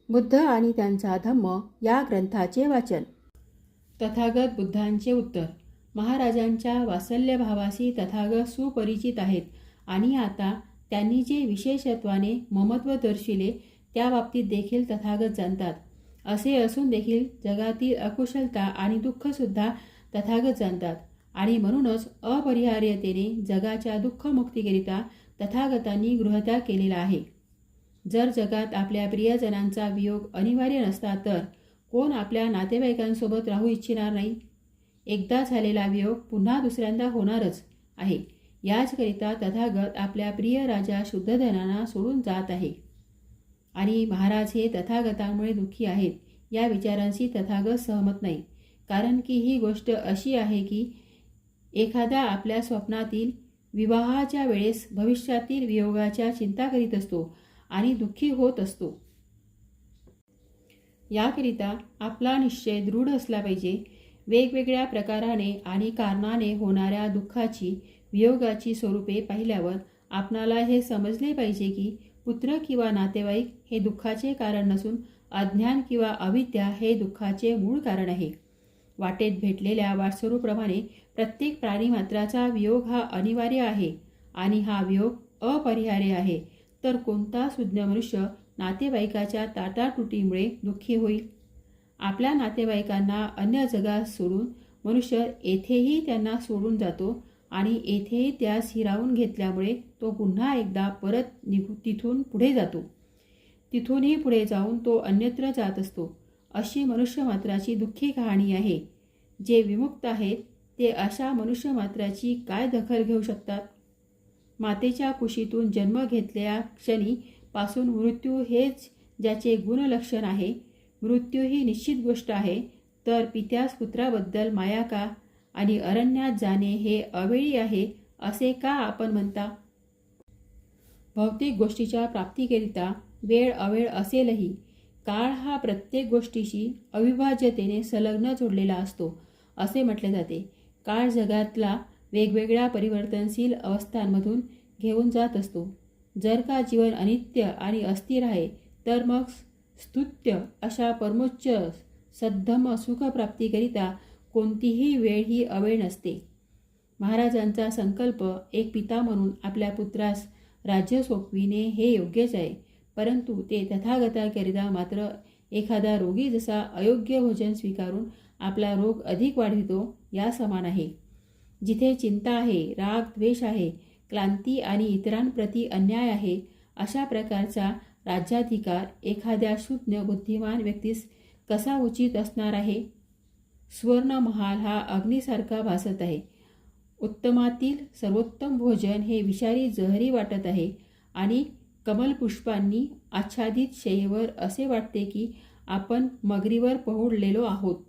बुद्ध आणि त्यांचा धम्म या ग्रंथाचे वाचन. तथागत बुद्धांचे उत्तर. महाराजांच्या वात्सल्यभावाशी तथागत सुपरिचित आहेत आणि आता त्यांनी जे विशेषत्वाने ममत्व दर्शिले त्या बाबतीत देखील तथागत जाणतात. असे असून देखील जगातील अकुशलता आणि दुःखसुद्धा तथागत जाणतात आणि म्हणूनच अपरिहार्यतेने जगाच्या दुःखमुक्तीकरिता तथागतांनी गृहत्याग केलेला आहे. जर जगात आपल्या प्रियजनांचा वियोग अनिवार्य नसता तर कोण आपल्या नातेवाईकांसोबत राहू इच्छिणार नाही. एकदा झालेला वियोग पुन्हा दुसऱ्यांदा होणारच आहे. याचकरिता तथागत आपल्या प्रिय राजा शुद्धोधनांना सोडून जात आहे आणि महाराज हे तथागतांमुळे दुःखी आहेत या विचारांशी तथागत सहमत नाही. कारण की ही गोष्ट अशी आहे की एखादा आपल्या स्वप्नातील विवाहाच्या वेळेस भविष्यातील वियोगाच्या चिंता करीत असतो आणि दुःखी होत असतो. याकरिता आपला निश्चय दृढ असला पाहिजे. वेगवेगळ्या प्रकाराने आणि कारणाने होणाऱ्या दुःखाची वियोगाची स्वरूपे पाहिल्यावर आपणाला हे समजले पाहिजे की पुत्र किंवा नातेवाईक हे दुःखाचे कारण नसून अज्ञान किंवा अविद्या हे दुःखाचे मूळ कारण आहे. वाटेत भेटलेल्या वाटसरूप्रमाणे प्रत्येक प्राणीमात्राचा वियोग हा अनिवार्य आहे आणि हा वियोग अपरिहार्य आहे. तर कोणता सुज्ञ मनुष्य नातेवाईकाच्या ताटातुटीमुळे दुःखी होईल? आपल्या नातेवाईकांना अन्य जगात सोडून मनुष्य येथेही त्यांना सोडून जातो आणि येथेही त्यास हिरावून घेतल्यामुळे तो पुन्हा एकदा परत तिथून पुढे जातो. तिथूनही पुढे जाऊन तो अन्यत्र जात असतो. अशी मनुष्यमात्राची दुःखी कहाणी आहे. जे विमुक्त आहेत ते अशा मनुष्यमात्राची काय दखल घेऊ शकतात? मातेच्या कुशीतून जन्म घेतलेल्या क्षणी पासून मृत्यू हेच ज्याचे गुणलक्षण आहे. मृत्यू ही निश्चित गोष्ट आहे, तर पित्यास पुत्राबद्दल माया का आणि अरण्यात जाणे हे अवेळी आहे असे का आपण म्हणता? भौतिक गोष्टीच्या प्राप्तीकरिता वेळ अवेळ असेलही काळ हा प्रत्येक गोष्टीशी अविभाज्यतेने संलग्न जोडलेला असतो असे म्हटले जाते. काळ जगातला वेगवेगळ्या परिवर्तनशील अवस्थांमधून घेऊन जात असतो. जर का जीवन अनित्य आणि अस्थिर आहे तर मग स्तुत्य अशा परमोच्च सद्धम सुखप्राप्तीकरिता कोणतीही वेळ ही अवेळ नसते. महाराजांचा संकल्प एक पिता म्हणून आपल्या पुत्रास राज्य सोपविणे हे योग्यच आहे, परंतु ते तथागताकरिता मात्र एखादा रोगी जसा अयोग्य भोजन स्वीकारून आपला रोग अधिक वाढवितो या समान आहे. जिथे चिंता आहे, राग द्वेष आहे, क्लांती आणि इतरांप्रती अन्याय आहे, अशा प्रकारचा राज्याधिकार एखाद्या शून्य बुद्धिमान व्यक्तीस कसा उचित असणार आहे? स्वर्णमहाल हा अग्नीसारखा भासत आहे. उत्तमातील सर्वोत्तम भोजन हे विषारी जहरी वाटत आहे आणि कमलपुष्पांनी आच्छादित शयेवर असे वाटते की आपण मगरीवर पहुडलेलो आहोत.